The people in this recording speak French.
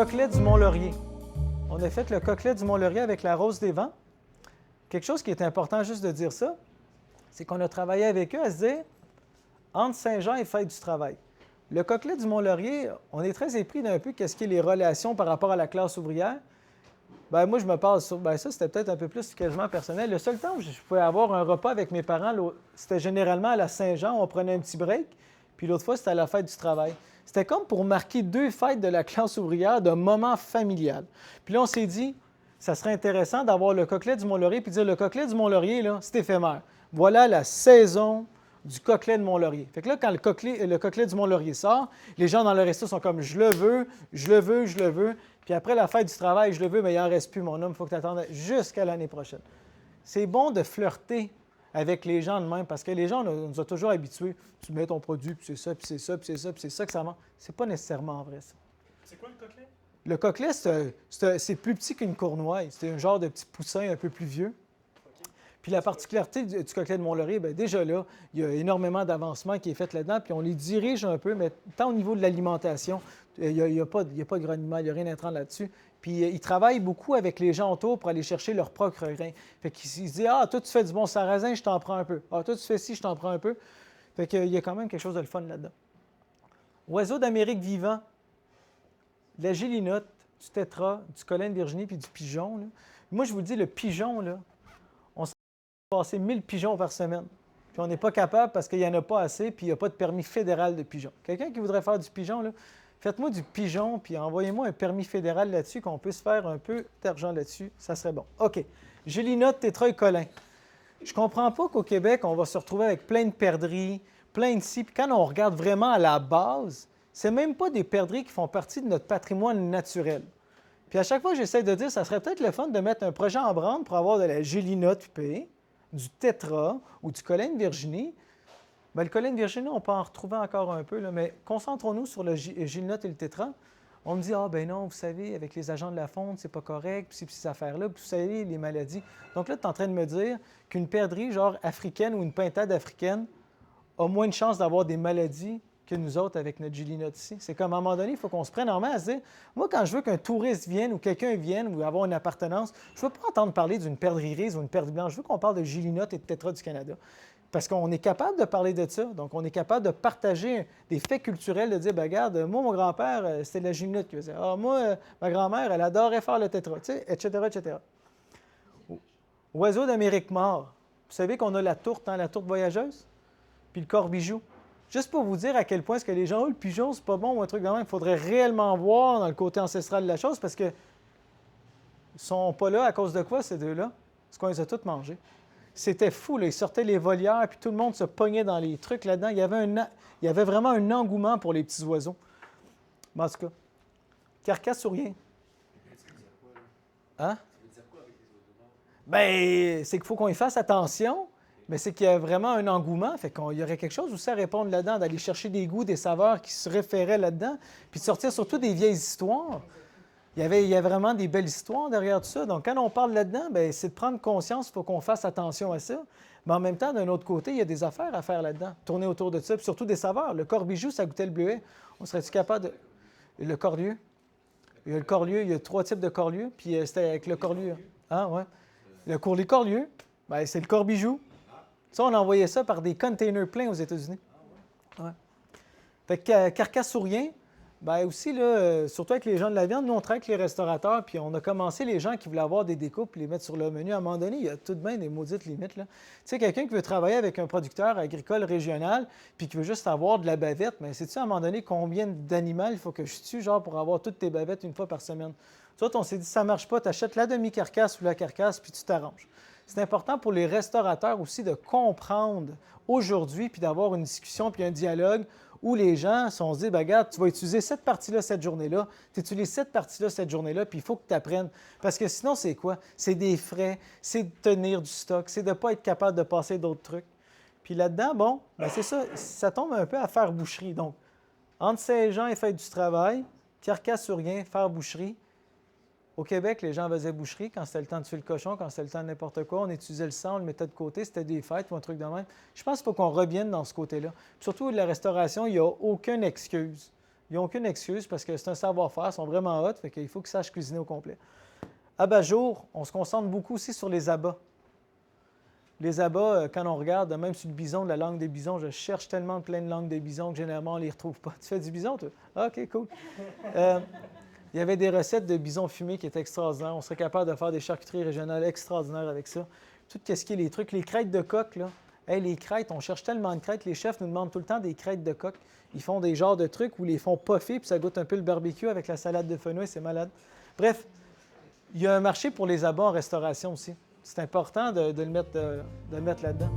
coquelet du Mont-Laurier. On a fait le coquelet du Mont-Laurier avec la rose des vents. Quelque chose qui est important juste de dire ça, c'est qu'on a travaillé avec eux à se dire, entre Saint-Jean et Fête du travail. Le coquelet du Mont-Laurier, on est très épris d'un peu qu'est-ce qui est les relations par rapport à la classe ouvrière. Bien, moi, je me parle sur... Bien, ça, c'était peut-être un peu plus quasiment personnel. Le seul temps où je pouvais avoir un repas avec mes parents, c'était généralement à la Saint-Jean, on prenait un petit break, puis l'autre fois, c'était à la Fête du travail. C'était comme pour marquer deux fêtes de la classe ouvrière d'un moment familial. Puis là, on s'est dit, ça serait intéressant d'avoir le coquelet du Mont-Laurier, puis dire, le coquelet du Mont-Laurier, là, c'est éphémère. Voilà la saison du coquelet de Mont-Laurier. Fait que là, quand le coquelet du Mont-Laurier sort, les gens dans le resto sont comme, je le veux, je le veux, je le veux. Puis après la fête du travail, je le veux, mais il n'en reste plus, mon homme, il faut que tu attendes jusqu'à l'année prochaine. C'est bon de flirter avec les gens de même, parce que les gens nous ont toujours habitués. Tu mets ton produit, puis c'est ça, puis c'est ça, puis c'est ça, puis c'est ça que ça mange. C'est pas nécessairement vrai, ça. C'est quoi le coquelet? Le coquelet, c'est plus petit qu'une cournoye. C'est un genre de petit poussin un peu plus vieux. Puis la particularité du coquelet de Mont-Laurier, bien, déjà là, il y a énormément d'avancement qui est fait là-dedans, puis on les dirige un peu, mais tant au niveau de l'alimentation, il n'y a pas de gras animal, il n'y a rien d'intrant là-dessus. Puis ils travaillent beaucoup avec les gens autour pour aller chercher leur propre grain. Fait qu'ils se disent, ah, toi, tu fais du bon sarrasin, je t'en prends un peu. Ah, toi, tu fais ci, je t'en prends un peu. Fait qu'il y a quand même quelque chose de le fun là-dedans. Oiseaux d'Amérique vivant, de la gélinote, du tétra, du colline Virginie puis du pigeon. Là. Moi, je vous dis, le pigeon, là, on s'est passé 1000 pigeons par semaine. Puis on n'est pas capable parce qu'il n'y en a pas assez, puis il n'y a pas de permis fédéral de pigeon. Quelqu'un qui voudrait faire du pigeon, là, faites-moi du pigeon, puis envoyez-moi un permis fédéral là-dessus, qu'on puisse faire un peu d'argent là-dessus. Ça serait bon. OK. Gélinote, tétra et colin. Je ne comprends pas qu'au Québec, on va se retrouver avec plein de perdrix, plein de ci. Puis quand on regarde vraiment à la base, c'est même pas des perdrix qui font partie de notre patrimoine naturel. Puis à chaque fois, j'essaie de dire, ça serait peut-être le fun de mettre un projet en branle pour avoir de la gélinote huppée, du tétra ou du colline Virginie. Bien, le colline Virginie, on peut en retrouver encore un peu, là, mais concentrons-nous sur le gélinote et le tétra. On me dit, ah ben non, vous savez, avec les agents de la fonte, c'est pas correct, puis ces affaires-là, puis vous savez, les maladies. Donc là, tu es en train de me dire qu'une perdrix, genre africaine ou une pintade africaine, a moins de chances d'avoir des maladies que nous autres avec notre gélinote ici. C'est comme à un moment donné, il faut qu'on se prenne en main à se dire, moi, quand je veux qu'un touriste vienne ou quelqu'un vienne ou avoir une appartenance, je ne veux pas entendre parler d'une perdrix grise ou une perdrix blanche. Je veux qu'on parle de gélinote et de tétra du Canada. Parce qu'on est capable de parler de ça. Donc, on est capable de partager des faits culturels, de dire, ben regarde, moi, mon grand-père, c'était de la gélinote qu'il faisait. Ah, moi, ma grand-mère, elle adorait faire le tétra, tu sais, etc., etc. Oiseaux d'Amérique mort. Vous savez qu'on a la tourte, hein, la tourte voyageuse, puis le corbijou. Juste pour vous dire à quel point est-ce que les gens, oh, le pigeon, c'est pas bon ou un truc de même, il faudrait réellement voir dans le côté ancestral de la chose parce qu'ils ne sont pas là à cause de quoi, ces deux-là? Parce qu'on les a tous mangés. C'était fou, là. Ils sortaient les volières, puis tout le monde se pognait dans les trucs là-dedans. Il y avait vraiment un engouement pour les petits oiseaux. Mais en tout cas, carcasse sur rien. Hein? Bien, c'est qu'il faut qu'on y fasse attention, mais c'est qu'il y a vraiment un engouement. Fait qu'il y aurait quelque chose aussi à répondre là-dedans, d'aller chercher des goûts, des saveurs qui se référaient là-dedans, puis de sortir surtout des vieilles histoires. Il y a vraiment des belles histoires derrière tout ça. Donc, quand on parle là-dedans, bien, c'est de prendre conscience, il faut qu'on fasse attention à ça. Mais en même temps, d'un autre côté, il y a des affaires à faire là-dedans, tourner autour de ça, puis surtout des saveurs. Le corbijou, ça goûtait le bleuet. On serait-tu capable de... Le corlieu. Il y a le corlieu, il y a 3 types de corlieu, puis c'était avec le corlieu. Ah, ouais. Le courlis corlieu, bien, c'est le corbijou. Ça, on envoyait ça par des containers pleins aux États-Unis. Ouais. Fait que carcasse sur rien, bien aussi, là, surtout avec les gens de la viande, nous, on travaille avec les restaurateurs, puis on a commencé les gens qui voulaient avoir des découpes, les mettre sur le menu. À un moment donné, il y a tout de même des maudites limites, là. Tu sais, quelqu'un qui veut travailler avec un producteur agricole régional, puis qui veut juste avoir de la bavette, mais sais-tu, à un moment donné, combien d'animaux il faut que je tue, genre, pour avoir toutes tes bavettes une fois par semaine? Toi, on s'est dit, ça ne marche pas, tu achètes la demi-carcasse ou la carcasse, puis tu t'arranges. C'est important pour les restaurateurs aussi de comprendre aujourd'hui, puis d'avoir une discussion, puis un dialogue où les gens se disent, ben, regarde, tu vas utiliser cette partie-là cette journée-là, tu utilises cette partie-là cette journée-là, puis il faut que tu apprennes. Parce que sinon, c'est quoi? C'est des frais, c'est de tenir du stock, c'est de ne pas être capable de passer d'autres trucs. Puis là-dedans, bon, ben c'est ça, ça tombe un peu à faire boucherie. Donc, entre Saint-Jean et Fête du travail, carcasse sur rien, faire boucherie. Au Québec, les gens faisaient boucherie quand c'était le temps de tuer le cochon, quand c'était le temps de n'importe quoi. On utilisait le sang, on le mettait de côté, c'était des fêtes ou un truc de même. Je pense qu'il faut qu'on revienne dans ce côté-là. Puis surtout, de la restauration, il n'y a aucune excuse. Ils n'ont aucune excuse parce que c'est un savoir-faire, ils sont vraiment hot, fait qu'il faut qu'ils sachent cuisiner au complet. Abat-jour, on se concentre beaucoup aussi sur les abats. Les abats, quand on regarde, même sur le bison, de la langue des bisons, je cherche tellement plein de langues des bisons que généralement, on ne les retrouve pas. Tu fais du bison, toi? Ah, OK, cool. Il y avait des recettes de bison fumé qui étaient extraordinaires. On serait capable de faire des charcuteries régionales extraordinaires avec ça. Tout ce qui est les trucs, les crêtes de coq, là. Hey, les crêtes, on cherche tellement de crêtes. Les chefs nous demandent tout le temps des crêtes de coq. Ils font des genres de trucs où ils les font puffer, puis ça goûte un peu le barbecue avec la salade de fenouil, c'est malade. Bref, il y a un marché pour les abats en restauration aussi. C'est important de le mettre là-dedans.